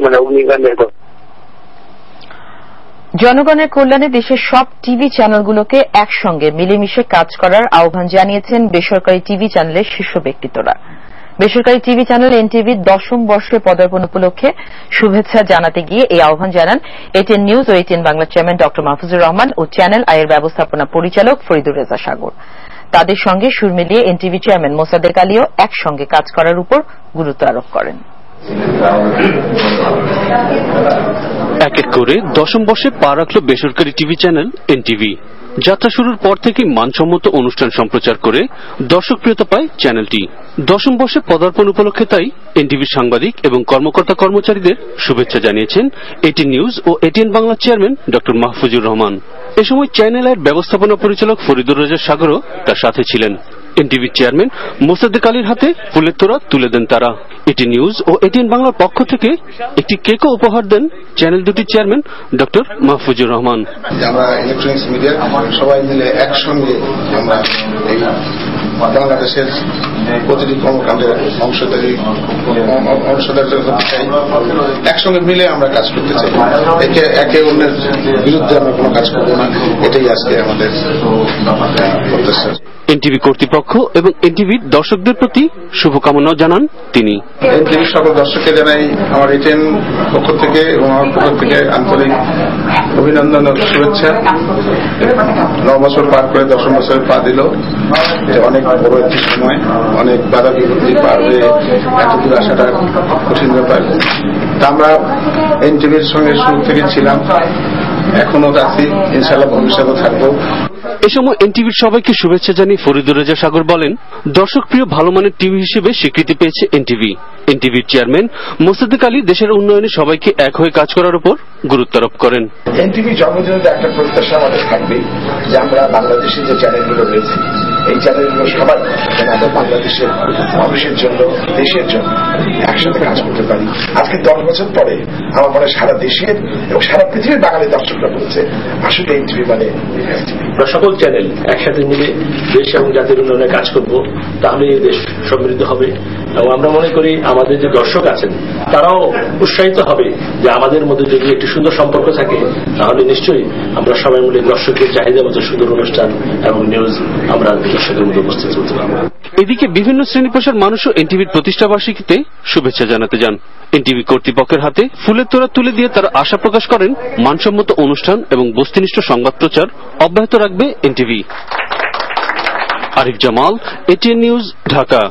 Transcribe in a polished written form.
মানে অগ্নিকাণ্ডের। জনগণের কল্যাণে দেশের সব টিভি চ্যানেলগুলোকে একসঙ্গে মিলেমিশে কাজ করার আহ্বান জানিয়েছেন বেসরকারি টিভি চ্যানেলের শীর্ষ ব্যক্তিত্বরা। বেসরকারি টিভি চ্যানেল এনটিভির 10ম বর্ষে পদার্পণ উপলক্ষে শুভেচ্ছা জানাতে গিয়ে এই আহ্বান জানান এটিএন নিউজ ও এটিএন বাংলা চেয়ারম্যান ড মাহফুজুর রহমান ও চ্যানেল আইয়ের ব্যবস্থাপনা পরিচালক ফরিদুর রেজা সাগর। তাদের সঙ্গে সুর মিলিয়ে এনটিভি চেয়ারম্যান মোসাদ্দেক আলীও একসঙ্গে কাজ করার উপর গুরুত্ব আরোপ করেন। এক এক করে 10ম বর্ষে পা রাখল বেসরকারি টিভি চ্যানেল এনটিভি। যাত্রা শুরুর পর থেকে মানসম্মত অনুষ্ঠান সম্প্রচার করে দর্শকপ্রিয়তা পায় চ্যানেলটি। 10ম বর্ষে পদার্পণ উপলক্ষে তাই এনটিভির সাংবাদিক এবং কর্মকর্তা কর্মচারীদের শুভেচ্ছা জানিয়েছেন এটিএন নিউজ ও এটিএন বাংলা চেয়ারম্যান ড মাহফুজুর রহমান। এ সময় চ্যানেল আইয়ের ব্যবস্থাপনা পরিচালক ফরিদুর রেজা সাগরও তার সাথে ছিলেন। এনটিভির চেয়ারম্যান মোসাদ্দেক আলীর হাতে ফুলের তোড়া তুলে দেন তারা। এটি নিউজ ও এটিএন বাংলার পক্ষ থেকে একটি কেকও উপহার দেন চ্যানেল দুটির চেয়ারম্যান ড মাহফুজুর রহমান। আমরা ইলেকট্রনিক্স মিডিয়া সবাই মিলে একসঙ্গে আমরা এই বাংলাদেশের প্রতিটি কর্মকাণ্ডের অংশদার হতে চাই, একসঙ্গে মিলে আমরা কাজ করতে চাই। একে অন্যের বিরুদ্ধে আমরা কোনো কাজ করবো না, এটাই আজকে আমাদের প্রত্যাশা। এনটিভি কর্তৃপক্ষ এবং এনটিভির দর্শকদের প্রতি শুভকামনাও জানান তিনি। এনটিভির সকল দর্শককে জানাই আমার এটিএন পক্ষ থেকে এবং আমার পক্ষ থেকে আন্তরিক অভিনন্দন ও শুভেচ্ছা। 9 বছর পার করে 10ম বছরে পা দিল, অনেক বড় একটি সময়, অনেক বাধা বিপত্তি পার হয়ে এতদূর আসাটা কঠিন ব্যাপার। তা আমরা এনটিভির সঙ্গে শুরু থেকে ছিলাম, এখনো আছি, ইনশাআল্লাহ ভবিষ্যতে থাকবো। এ সময় এনটিভির সবাইকে শুভেচ্ছা জানিয়ে ফরিদুর রেজা সাগর বলেন, দর্শকপ্রিয় ভালো মানের টিভি হিসেবে স্বীকৃতি পেয়েছে এনটিভি। এনটিভির চেয়ারম্যান মোসাদ্দেক আলী দেশের উন্নয়নে সবাইকে এক হয়ে কাজ করার উপর গুরুত্ব আরোপ করেন। এনটিভি জন্মদিনের একটা প্রত্যাশা আমাদের থাকবে যে আমরা বাংলাদেশের যে চ্যানেলগুলো রয়েছে এই চ্যানেলগুলো সবাই আমাদের বাংলাদেশের মানুষের জন্য, দেশের জন্য একসাথে কাজ করতে পারি। আজকে 10 বছর পরে আমার মনে সারা দেশের এবং সারা পৃথিবীর বাঙালি দর্শকরা বলছে আসলে এনটিভি মানে আমরা সকল চ্যানেল একসাথে মিলে দেশ এবং জাতির উন্নয়নে কাজ করব, তাহলে এই দেশ সমৃদ্ধ হবে। এবং আমরা মনে করি আমাদের যে দর্শক আছেন তারাও উৎসাহিত হবে যে আমাদের মধ্যে যদি একটি সুন্দর সম্পর্ক থাকে তাহলে নিশ্চয়ই আমরা সবাই মিলে দর্শকের চাহিদা মতো সুন্দর অনুষ্ঠান এবং নিউজ আমরা দর্শকের মধ্যে উপস্থিত করতে পারব। এদিকে বিভিন্ন শ্রেণী পেশার মানুষও এনটিভির প্রতিষ্ঠাবার্ষিকীতে শুভেচ্ছা জানাতে যান। এনটিভি কর্তৃপক্ষের হাতে ফুলের তোড়া তুলে দিয়ে তারা আশা প্রকাশ করেন মানসম্মত অনুষ্ঠান এবং বস্তুনিষ্ঠ সংবাদ প্রচার অব্যাহত রাখবে NTV. Arif Jamal, ATN news, Dhaka.